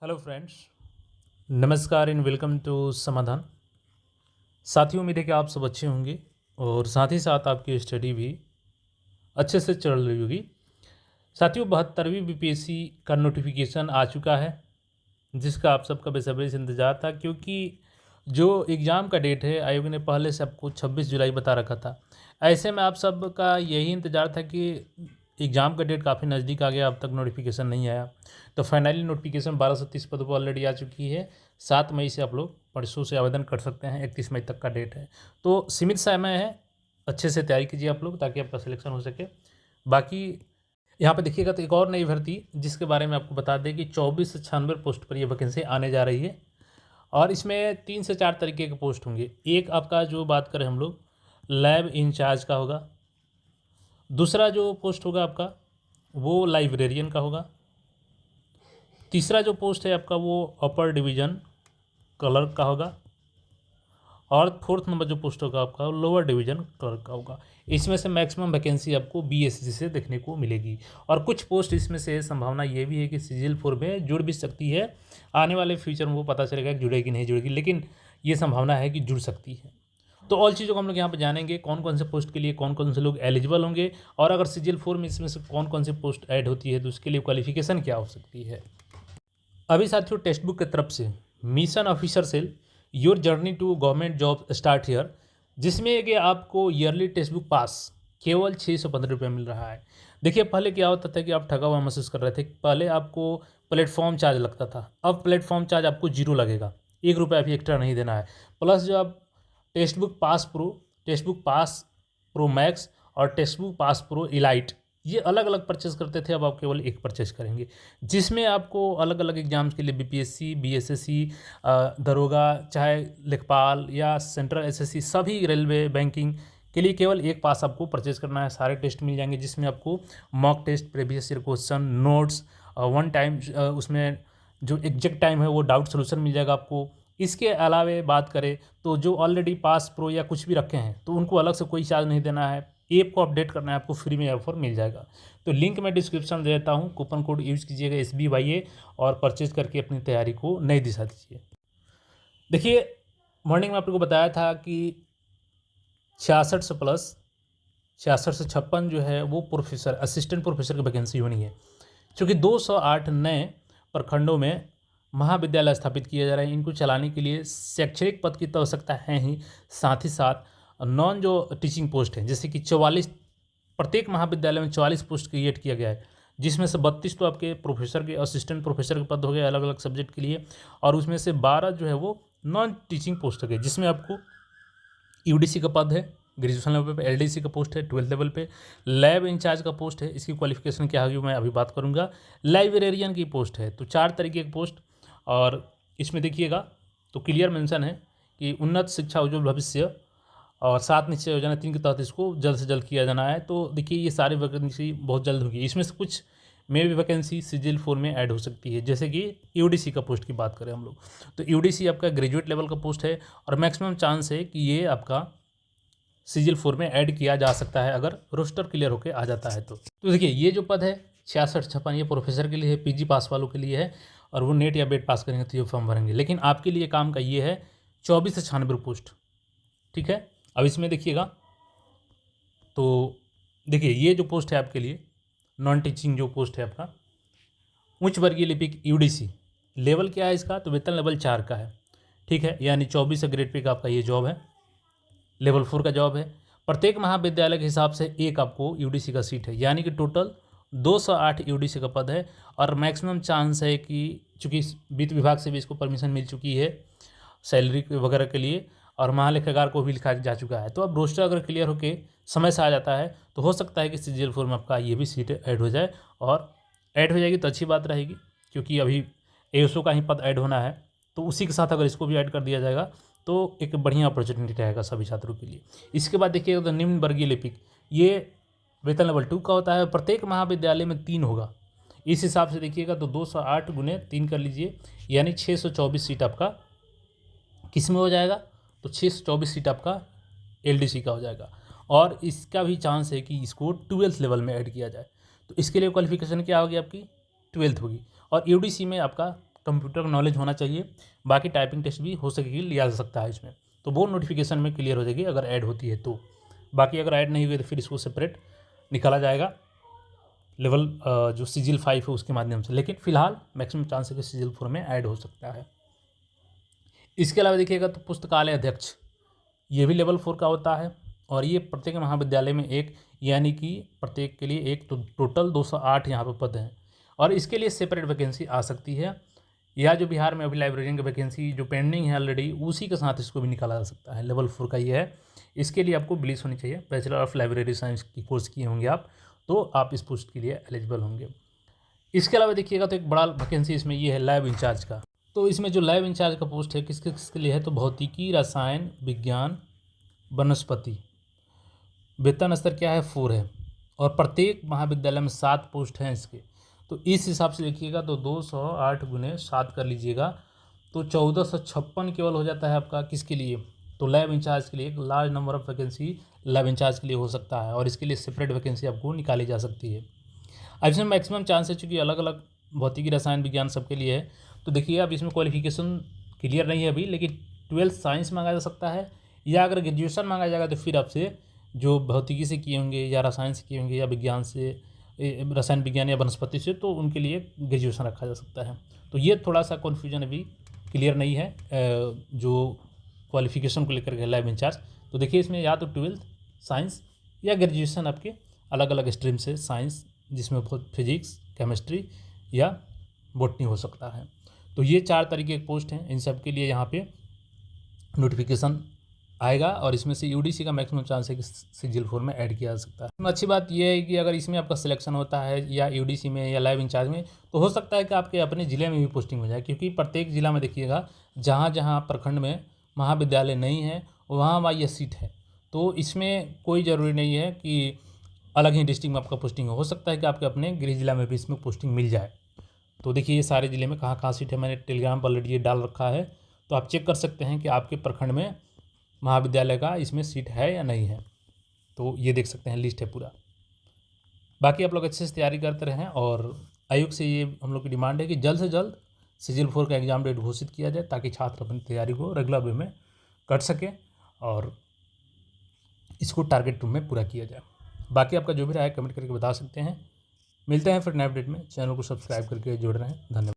Hello friends, नमस्कार and welcome to समाधान। साथियों, उम्मीद है कि आप सब अच्छे होंगे और साथ ही साथ आपकी स्टडी भी अच्छे से चल रही होगी। साथियों, 72वीं बीपीएससी का नोटिफिकेशन आ चुका है, जिसका आप सबका बेसब्री से इंतज़ार था, क्योंकि जो एग्ज़ाम का डेट है आयोग ने पहले से आपको 26 जुलाई बता रखा था। ऐसे में आप सबका यही इंतज़ार था कि एग्ज़ाम का डेट काफ़ी नज़दीक आ गया, अब तक नोटिफिकेशन नहीं आया। तो फाइनली नोटिफिकेशन 1230 पदों पर ऑलरेडी आ चुकी है। 7 मई से आप लोग परसों से आवेदन कर सकते हैं, 31 मई तक का डेट है। तो सीमित समय है, अच्छे से तैयारी कीजिए आप लोग, ताकि आपका सिलेक्शन हो सके। बाकी यहाँ पे देखिएगा तो एक और नई भर्ती, जिसके बारे में आपको बता दें कि 24 से 96 पोस्ट पर ये वैकेंसी आने जा रही है। और इसमें 3 से 4 तरीके के पोस्ट होंगे। एक आपका जो बात करें हम लोग लैब इंचार्ज का होगा। दूसरा जो पोस्ट होगा आपका वो लाइब्रेरियन का होगा। तीसरा जो पोस्ट है आपका वो अपर डिवीज़न क्लर्क का होगा। और फोर्थ नंबर जो पोस्ट होगा आपका लोअर डिवीज़न क्लर्क का होगा। इसमें से मैक्सिमम वैकेंसी आपको बीएससी से देखने को मिलेगी। और कुछ पोस्ट इसमें से संभावना ये भी है कि सीजीएल 4 में जुड़ भी सकती है। आने वाले फ्यूचर में वो पता चलेगा कि जुड़ेगी नहीं जुड़ेगी, लेकिन ये संभावना है कि जुड़ सकती है। तो ऑल चीज़ों को हम लोग यहाँ पर जानेंगे, कौन कौन से पोस्ट के लिए कौन कौन से लोग एलिजिबल होंगे, और अगर सीजीएल 4 में इसमें से कौन कौन से पोस्ट ऐड होती है तो उसके लिए क्वालिफिकेशन क्या हो सकती है। अभी साथियों, टेक्स्ट बुक की तरफ से mission officer cell your journey to government job start here, जिसमें कि आपको ईयरली टेक्स्ट बुक पास केवल 615 रुपये मिल रहा है। देखिए, पहले क्या होता था कि आप ठगा हुआ महसूस कर रहे थे। पहले आपको प्लेटफॉर्म चार्ज लगता था, अब प्लेटफॉर्म चार्ज आपको जीरो लगेगा, 1 रुपया भी एक्स्ट्रा नहीं देना है। प्लस जो आप text book pass pro, text book pass pro max और text book pass pro elite, ये अलग अलग परचेस करते थे, अब आप केवल एक परचेस करेंगे, जिसमें आपको अलग अलग एग्जाम्स के लिए बीपीएससी, बीएसएससी, दरोगा, चाहे लेखपाल या सेंट्रल एसएससी, सभी रेलवे, बैंकिंग के लिए केवल एक पास आपको परचेज करना है। सारे टेस्ट मिल जाएंगे, जिसमें आपको mock test, previous year question, notes, one time उसमें जो एग्जैक्ट टाइम है वो डाउट सोल्यूशन मिल जाएगा आपको। इसके अलावे बात करें तो जो ऑलरेडी पास प्रो या कुछ भी रखे हैं तो उनको अलग से कोई चार्ज नहीं देना है। ऐप को अपडेट करना है आपको, फ्री में ऑफर मिल जाएगा। तो लिंक मैं डिस्क्रिप्शन दे देता हूँ, कूपन कोड यूज़ कीजिएगा SBYA और परचेज करके अपनी तैयारी को नई दिशा दीजिए। देखिए, मॉर्निंग में आपको बताया था कि 66 से प्लस 66 से 56 जो है वो प्रोफेसर, असिस्टेंट प्रोफेसर की वैकेंसी होनी है। चूँकि 208 नए प्रखंडों में महाविद्यालय स्थापित किए जा रहे हैं, इनको चलाने के लिए शैक्षणिक पद की तो आवश्यकता है ही, साथ ही साथ नॉन जो टीचिंग पोस्ट हैं, जैसे कि 44, प्रत्येक महाविद्यालय में 44 पोस्ट क्रिएट किया गया है, जिसमें से 32 तो आपके प्रोफेसर के, असिस्टेंट प्रोफेसर के पद हो गए अलग अलग सब्जेक्ट के लिए, और उसमें से 12 जो है वो नॉन टीचिंग पोस्ट हो गए, जिसमें आपको यूडीसी का पद है ग्रेजुएशन लेवल पे, एलडीसी का पोस्ट है 12th लेवल पे, लैब इंचार्ज का पोस्ट है, इसकी क्वालिफिकेशन क्या होगी मैं अभी बात करूंगा, लाइब्रेरियन की पोस्ट है। तो 4 तरीके की पोस्ट, और इसमें देखिएगा तो क्लियर मेंशन है कि उन्नत शिक्षा उज्ज्वल भविष्य और 7 निश्चय योजना 3 के तहत इसको जल्द से जल्द किया जाना है। तो देखिए, ये सारी वैकेंसी बहुत जल्द होगी। इसमें से कुछ में भी वैकेंसी सीजीएल 4 में ऐड हो सकती है, जैसे कि यूडीसी का पोस्ट की बात करें हम लोग, तो यूडीसी आपका ग्रेजुएट लेवल का पोस्ट है, और मैक्सिमम चांस है कि ये आपका सीजीएल 4 में ऐड किया जा सकता है अगर रोस्टर क्लियर होकर आ जाता है। तो देखिए, ये जो पद है 66-56, ये प्रोफेसर के लिए है, पीजी पास वालों के लिए है, और वो नेट या बेट पास करेंगे तो ये फॉर्म भरेंगे। लेकिन आपके लिए काम का ये है 24 से 96 पोस्ट, ठीक है। अब इसमें देखिएगा तो देखिए, ये जो पोस्ट है आपके लिए नॉन टीचिंग जो पोस्ट है आपका उच्च वर्गीय लिपिक यूडीसी, लेवल क्या है इसका, तो वेतन लेवल 4 का है, ठीक है। यानी 24 ग्रेड पे का आपका ये जॉब है, लेवल 4 का जॉब है। प्रत्येक महाविद्यालय के हिसाब से एक आपको यूडीसी का सीट है, यानी कि टोटल 208 यूडीसी का पद है। और मैक्सिमम चांस है कि चूँकि वित्त विभाग से भी इसको परमिशन मिल चुकी है सैलरी वगैरह के लिए, और महालेखागार को भी लिखा जा चुका है। तो अब रोस्टर अगर क्लियर होकर समय से आ जाता है तो हो सकता है कि सीजीएल 4 में आपका ये भी सीट ऐड हो जाए, और ऐड हो जाएगी तो अच्छी बात रहेगी, क्योंकि अभी एएसओ का ही पद ऐड होना है। तो उसी के साथ अगर इसको भी ऐड कर दिया जाएगा तो एक बढ़िया अपॉर्चुनिटी रहेगा सभी छात्रों के लिए। इसके बाद देखिएगा तो निम्न वर्गीय लिपिक, ये वेतन लेवल 2 का होता है, प्रत्येक महाविद्यालय में 3 होगा। इस हिसाब से देखिएगा तो 208 गुने 3 कर लीजिए, यानी 624 सीट आपका किस में हो जाएगा, तो 624 सीट आपका एलडीसी का हो जाएगा। और इसका भी चांस है कि इसको 12th लेवल में ऐड किया जाए। तो इसके लिए क्वालिफिकेशन क्या होगी आपकी, 12th होगी। और यूडीसी में आपका कंप्यूटर का नॉलेज होना चाहिए। बाकी टाइपिंग टेस्ट भी हो सकेगी, लिया जा सकता है इसमें, तो वो नोटिफिकेशन में क्लियर हो जाएगी अगर ऐड होती है तो। बाकी अगर ऐड नहीं हुई तो फिर इसको सेपरेट निकाला जाएगा लेवल जो सीजिल 5 है उसके माध्यम से, लेकिन फिलहाल मैक्सिमम चांस है कि सीजिल 4 में ऐड हो सकता है। इसके अलावा देखिएगा तो पुस्तकालय अध्यक्ष, ये भी लेवल 4 का होता है और ये प्रत्येक महाविद्यालय में एक, यानी कि प्रत्येक के लिए एक, तो टोटल 208 यहाँ पर पद हैं और इसके लिए सेपरेट वैकेंसी आ सकती है, या जो बिहार में अभी लाइब्रेरियन की वैकेंसी जो पेंडिंग है ऑलरेडी उसी के साथ इसको भी निकाला जा सकता है। लेवल 4 का ये है। इसके लिए आपको बिलीस होनी चाहिए, बैचलर ऑफ लाइब्रेरी साइंस की कोर्स किए होंगे आप, तो आप इस पोस्ट के लिए एलिजिबल होंगे। इसके अलावा देखिएगा तो एक बड़ा वैकेंसी इसमें ये है लैब इंचार्ज का। तो इसमें जो लैब इंचार्ज का पोस्ट है किसके किसके लिए है, तो भौतिकी, रसायन विज्ञान, वनस्पति। वेतन स्तर क्या है, 4 है और प्रत्येक महाविद्यालय में 7 पोस्ट हैं इसके। तो इस हिसाब से देखिएगा तो 208 गुने 7 कर लीजिएगा तो 1456 केवल हो जाता है आपका किसके लिए, तो लैब इंचार्ज के लिए। एक large number of vacancy lab in charge के लिए हो सकता है और इसके लिए सेपरेट वैकेंसी आपको निकाली जा सकती है। अब इसमें मैक्सिमम चांस है, चूँकि अलग अलग भौतिकी, रसायन विज्ञान सबके लिए है, तो देखिए अब इसमें क्वालिफिकेशन क्लियर नहीं है अभी, लेकिन 12th साइंस मांगा जा सकता है, या अगर ग्रेजुएशन मांगा जाएगा तो फिर आपसे जो भौतिकी से किए होंगे या रसायन से किए होंगे या विज्ञान से, रसायन विज्ञान या वनस्पति से, तो उनके लिए ग्रेजुएशन रखा जा सकता है। तो ये थोड़ा सा कन्फ्यूजन अभी क्लियर नहीं है जो क्वालिफिकेशन को लेकर के लैब इंचार्ज। तो देखिए इसमें या तो 12th साइंस या ग्रेजुएशन आपके अलग अलग स्ट्रीम से, साइंस जिसमें फिजिक्स, केमिस्ट्री या बॉटनी हो सकता है। तो ये 4 तरीके के पोस्ट हैं, इन सब के लिए यहाँ पे नोटिफिकेशन आएगा और इसमें से यूडीसी का मैक्सिमम चांस है कि सीजिल 4 में ऐड किया जा सकता है। अच्छी बात यह है कि अगर इसमें आपका सिलेक्शन होता है या यूडीसी में या लैब इंचार्ज में, तो हो सकता है कि आपके अपने ज़िले में भी पोस्टिंग हो जाए, क्योंकि प्रत्येक ज़िला में देखिएगा जहाँ जहाँ प्रखंड में महाविद्यालय नहीं है वहाँ ये सीट है। तो इसमें कोई ज़रूरी नहीं है कि अलग ही डिस्ट्रिक्ट में आपका पोस्टिंग हो सकता है कि आपके अपने गृह जिला में भी इसमें पोस्टिंग मिल जाए। तो देखिए ये सारे ज़िले में कहाँ कहाँ सीट है, मैंने टेलीग्राम पर ऑलरेडी ये डाल रखा है, तो आप चेक कर सकते हैं कि आपके प्रखंड में महाविद्यालय का इसमें सीट है या नहीं है। तो ये देख सकते हैं, लिस्ट है पूरा। बाकी आप लोग अच्छे से तैयारी करते रहें और आयोग से ये हम लोग की डिमांड है कि जल्द से जल्द सीजिल 4 का एग्ज़ाम डेट घोषित किया जाए, ताकि छात्र अपनी तैयारी को रेगुलर वे में कर सकें और इसको टारगेट रूम में पूरा किया जाए। बाकी आपका जो भी राय कमेंट करके बता सकते हैं। मिलते हैं फिर नए अपडेट में। चैनल को सब्सक्राइब करके जुड़ रहे हैं। धन्यवाद।